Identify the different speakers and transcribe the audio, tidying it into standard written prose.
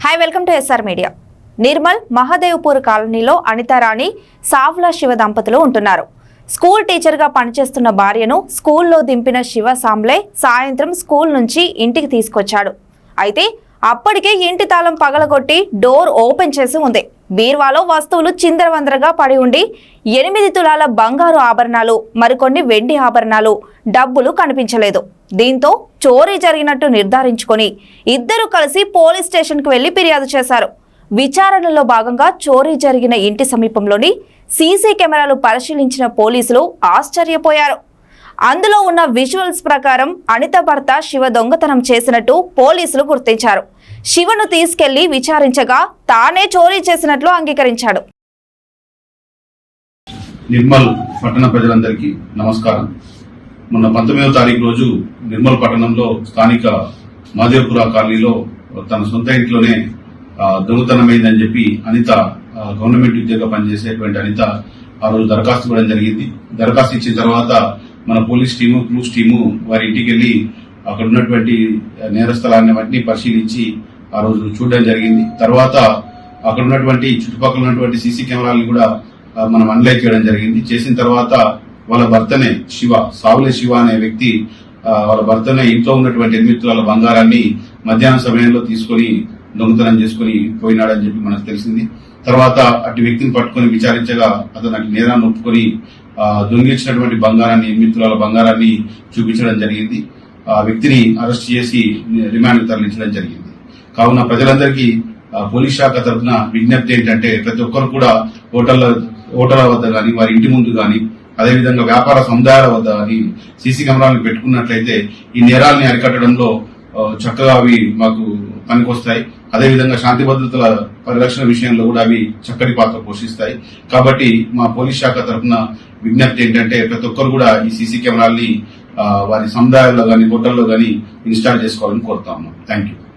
Speaker 1: Hi welcome to SR media. Nirmal Mahadevpur కాలనీలో అనితారాణి సావ్లా శివ దంపతులు ఉంటున్నారు. స్కూల్ టీచర్గా పనిచేస్తున్న భార్యను స్కూల్లో దింపిన శివ సాంబ్లే సాయంత్రం స్కూల్ నుంచి ఇంటికి తీసుకొచ్చాడు. అయితే అప్పటికే ఇంటి తాళం పగలగొట్టి డోర్ ఓపెన్ చేసి ఉంది. బీర్వాలో వస్తువులు చిందరవందరగా పడి ఉండి 8 తులాల బంగారు ఆభరణాలు, మరికొన్ని వెండి ఆభరణాలు, డబ్బులు కనిపించలేదు. దీంతో చోరీ జరిగినట్టు నిర్ధారించుకొని ఇద్దరు కలిసి పోలీస్ స్టేషన్కు వెళ్లి ఫిర్యాదు చేశారు. విచారణలో భాగంగా చోరీ జరిగిన ఇంటి సమీపంలోని సీసీ కెమెరాలు పరిశీలించిన పోలీసులు ఆశ్చర్యపోయారు. అందులో ఉన్న విజువల్స్ ప్రకారం అనిత భర్త శివ దొంగతనం చేసినట్టు పోలీసులు గుర్తించారు. శివను తీసుకెళ్లి విచారించగా తానే చోరీ చేసినట్లు అంగీకరించాడు.
Speaker 2: నిర్మల్ పట్టణ ప్రజలందరికీ నమస్కారం. మొన్న 19వ తారీఖు రోజు నిర్మల్ పట్టణంలో స్థానిక మాదేవ్పుర కాలనీలో తన సొంత ఇంట్లోనే దొంగతనమైందని చెప్పి అనిత, గవర్నమెంట్ ఉద్యోగంగా పనిచేసేటువంటి అనిత ఆ రోజు దరఖాస్తు ఇవ్వడం జరిగింది. దరఖాస్తు ఇచ్చిన తర్వాత మన పోలీస్ టీము, క్లూస్ టీము వారి ఇంటికి వెళ్లి అక్కడ ఉన్నటువంటి నేర స్థలాన్ని వాటిని పరిశీలించి ఆ రోజు చూడడం జరిగింది. తర్వాత అక్కడ ఉన్నటువంటి చుట్టుపక్కల ఉన్నటువంటి సీసీ కెమెరాలను కూడా మనం అనలైజ్ చేయడం జరిగింది. చేసిన తర్వాత వాళ్ళ భర్తనే సావులే శివ అనే వ్యక్తి వాళ్ళ భర్తనే ఇంట్లో ఉన్నటువంటి 8 తులాల బంగారాన్ని మధ్యాహ్నం సమయంలో తీసుకుని దొంగతనం చేసుకుని పోయినాడని చెప్పి మనకు తెలిసింది. తర్వాత అటు వ్యక్తిని పట్టుకుని విచారించగా అతను అటు నేరాన్ని ఒప్పుకొని దొంగిలించినటువంటి బంగారాన్ని 8 తులాల బంగారాన్ని చూపించడం జరిగింది. ఆ వ్యక్తిని అరెస్ట్ చేసి రిమాండ్ తరలించడం జరిగింది. కావున ప్రజలందరికీ పోలీస్ శాఖ తరఫున విజ్ఞప్తి ఏంటంటే ప్రతి ఒక్కరు కూడా హోటళ్ల వద్ద గాని, వారి ఇంటి ముందు గాని, అదేవిధంగా వ్యాపార సముదాయాల వద్ద గాని సీసీ కెమెరాలను పెట్టుకున్నట్లయితే ఈ నేరాలని అరికట్టడంలో చక్కగా అవి మాకు పనికొస్తాయి. అదేవిధంగా శాంతి భద్రతల పరిరక్షణ విషయంలో కూడా అవి చక్కటి పాత్ర పోషిస్తాయి. కాబట్టి మా పోలీస్ శాఖ తరఫున విజ్ఞప్తి ఏంటంటే ప్రతి ఒక్కరు కూడా ఈ సీసీ కెమెరాల్ని వారి సముదాయాల్లో గాని, హోటల్లో గాని ఇన్స్టాల్ చేసుకోవాలని కోరుతా ఉన్నాం. Thank you.